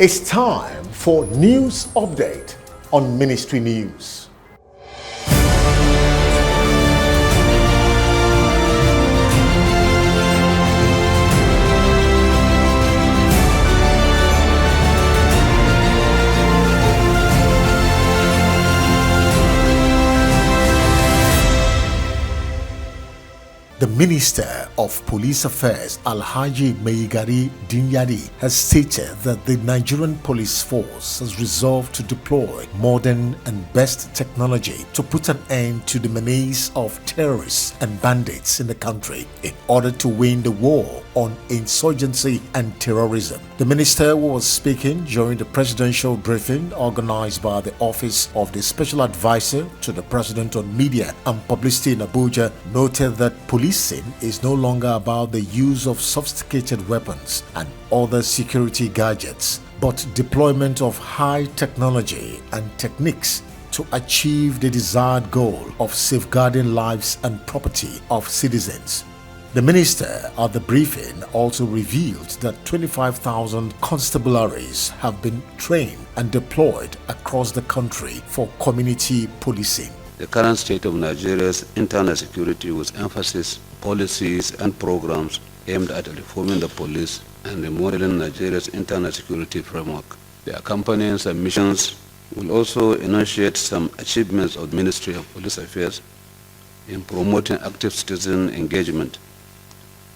It's time for news update on Ministry News. The Minister of Police Affairs, Alhaji Maigari Dinyari, has stated that the Nigerian police force has resolved to deploy modern and best technology to put an end to the menace of terrorists and bandits in the country in order to win the war on insurgency and terrorism. The minister was speaking during the presidential briefing organized by the Office of the Special Advisor to the President on Media and Publicity in Abuja, noted that policing is no longer about the use of sophisticated weapons and other security gadgets, but deployment of high technology and techniques to achieve the desired goal of safeguarding lives and property of citizens. The minister at the briefing also revealed that 25,000 constabularies have been trained and deployed across the country for community policing. The current state of Nigeria's internal security with emphasis, policies and programs aimed at reforming the police and remodeling Nigeria's internal security framework. The accompanying submissions will also enunciate some achievements of the Ministry of Police Affairs in promoting active citizen engagement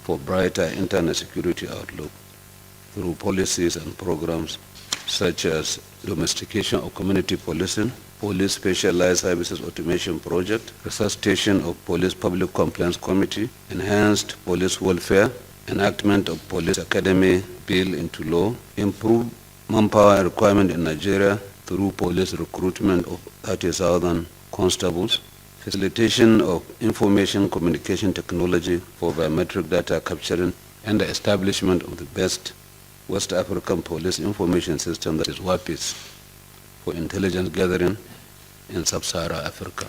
for brighter internal security outlook through policies and programs such as domestication of community policing, police specialized services automation project, resuscitation of police public complaints committee, enhanced police welfare, enactment of police academy bill into law, improved manpower requirement in Nigeria through police recruitment of 30,000 constables, facilitation of information communication technology for biometric data capturing, and the establishment of the best West African police information system, that is WAPIS, for intelligence gathering in sub-Saharan Africa.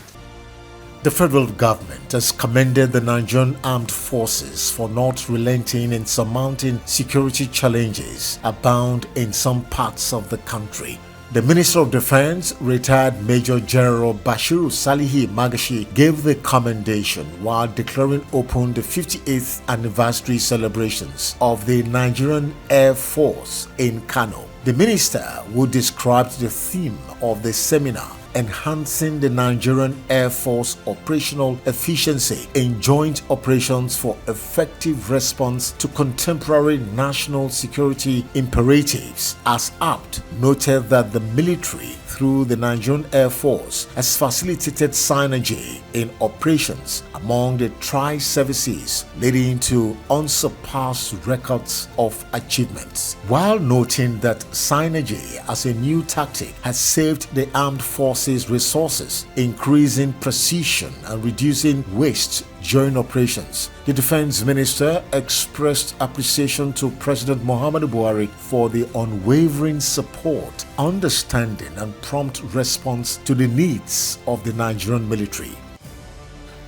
The federal government has commended the Nigerian armed forces for not relenting in surmounting security challenges abound in some parts of the country. The Minister of Defense, retired Major General Bashiru Salihi Magashi, gave the commendation while declaring open the 58th anniversary celebrations of the Nigerian Air Force in Kano. The minister, who described the theme of the seminar, enhancing the Nigerian Air Force operational efficiency in joint operations for effective response to contemporary national security imperatives, as apt, noted that the military, through the Nigerian Air Force, has facilitated synergy in operations among the tri-services, leading to unsurpassed records of achievements, while noting that synergy as a new tactic has saved the armed forces resources, increasing precision and reducing waste during operations. The defense minister expressed appreciation to President Muhammadu Buhari for the unwavering support, understanding and prompt response to the needs of the Nigerian military.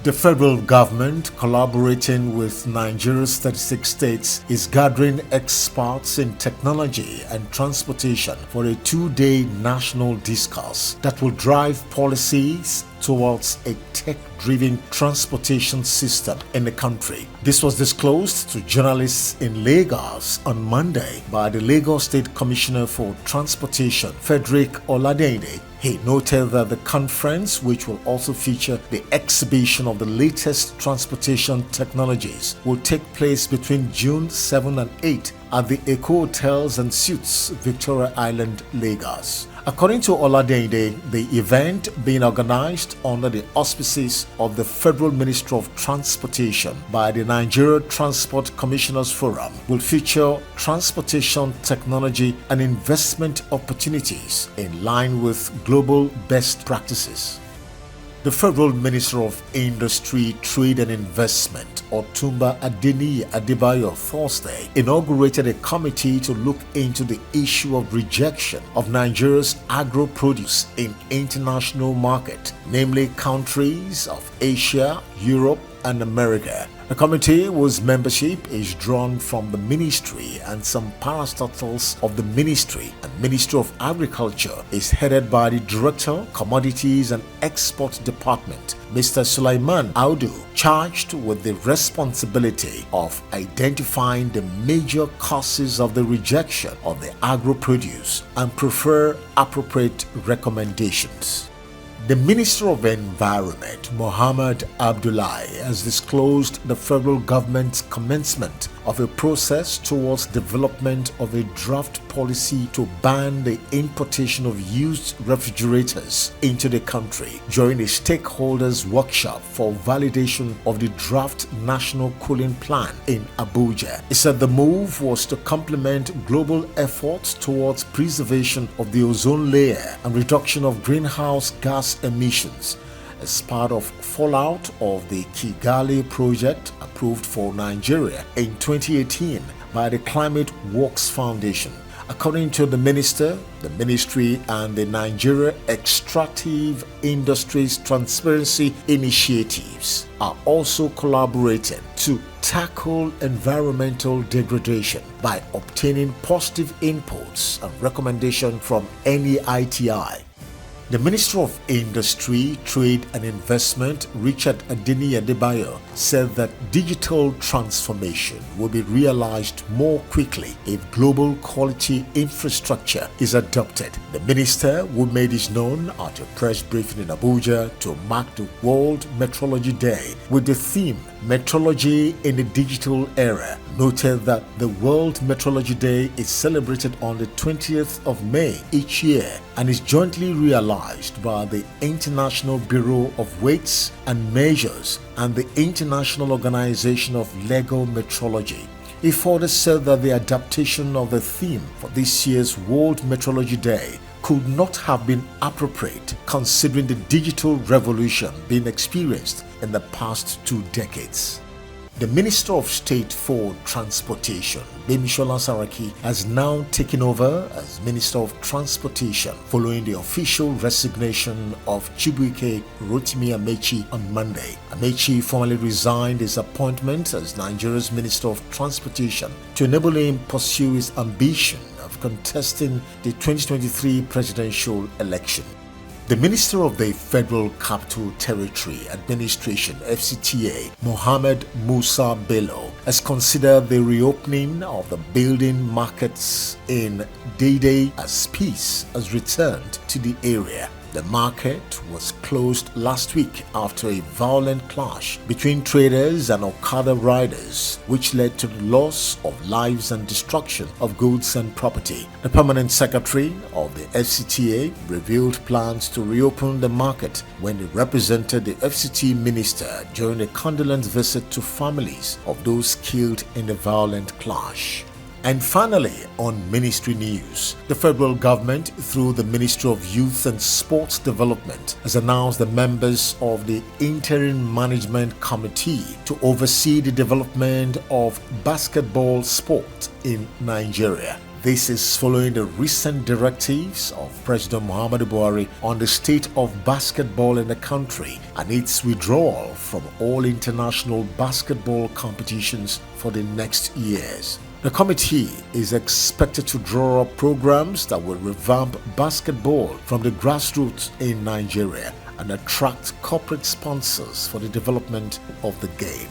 The federal government, collaborating with Nigeria's 36 states, is gathering experts in technology and transportation for a two-day national discourse that will drive policies towards a tech-driven transportation system in the country. This was disclosed to journalists in Lagos on Monday by the Lagos State Commissioner for Transportation, Frederick Oladende. He noted that the conference, which will also feature the exhibition of the latest transportation technologies, will take place between June 7 and 8 at the Eco Hotels and Suites, Victoria Island, Lagos. According to Oladende, the event, being organized under the auspices of the Federal Ministry of Transportation by the Nigeria Transport Commissioners Forum, will feature transportation technology and investment opportunities in line with global best practices. The Federal Minister of Industry, Trade and Investment, Otumba Adeniyi Adebayo, Thursday inaugurated a committee to look into the issue of rejection of Nigeria's agro-produce in international market, namely countries of Asia, Europe, and America. The committee, whose membership is drawn from the ministry and some parastatals of the ministry and Ministry of Agriculture, is headed by the Director, Commodities and Export Department, Mr. Sulaiman Audu, charged with the responsibility of identifying the major causes of the rejection of the agro-produce and prefer appropriate recommendations. The Minister of Environment, Mohammed Abdullahi, has disclosed the federal government's commencement of a process towards development of a draft policy to ban the importation of used refrigerators into the country during a stakeholders workshop for validation of the draft national cooling plan in Abuja. He said the move was to complement global efforts towards preservation of the ozone layer and reduction of greenhouse gas emissions as part of fallout of the Kigali project approved for Nigeria in 2018 by the Climate Works Foundation. According to the minister, the ministry and the Nigeria Extractive Industries Transparency Initiatives are also collaborating to tackle environmental degradation by obtaining positive inputs and recommendations from NEITI. The Minister of Industry, Trade and Investment, Richard Adeni Adebayo, said that digital transformation will be realized more quickly if global quality infrastructure is adopted. The minister, who made this known at a press briefing in Abuja to mark the World Metrology Day with the theme Metrology in the Digital Era, noted that the World Metrology Day is celebrated on the 20th of May each year and is jointly realized by the International Bureau of Weights and Measures and the International Organization of Legal Metrology. He further said that the adaptation of the theme for this year's World Metrology Day could not have been appropriate considering the digital revolution being experienced in the past 2 decades. The Minister of State for Transportation, Bemisola Saraki, has now taken over as Minister of Transportation following the official resignation of Chibuike Rotimi Amechi on Monday. Amechi formally resigned his appointment as Nigeria's Minister of Transportation to enable him pursue his ambition of contesting the 2023 presidential election. The Minister of the Federal Capital Territory Administration (FCTA), Mohammed Musa Bello, has considered the reopening of the building markets in Dede as peace has returned to the area. The market was closed last week after a violent clash between traders and Okada riders, which led to the loss of lives and destruction of goods and property. The permanent secretary of the FCTA revealed plans to reopen the market when he represented the FCT minister during a condolence visit to families of those killed in the violent clash. And finally, on ministry news, the federal government, through the Ministry of Youth and Sports Development, has announced the members of the Interim Management Committee to oversee the development of basketball sport in Nigeria. This is following the recent directives of President Muhammadu Buhari on the state of basketball in the country and its withdrawal from all international basketball competitions for the next years. The committee is expected to draw up programs that will revamp basketball from the grassroots in Nigeria and attract corporate sponsors for the development of the game.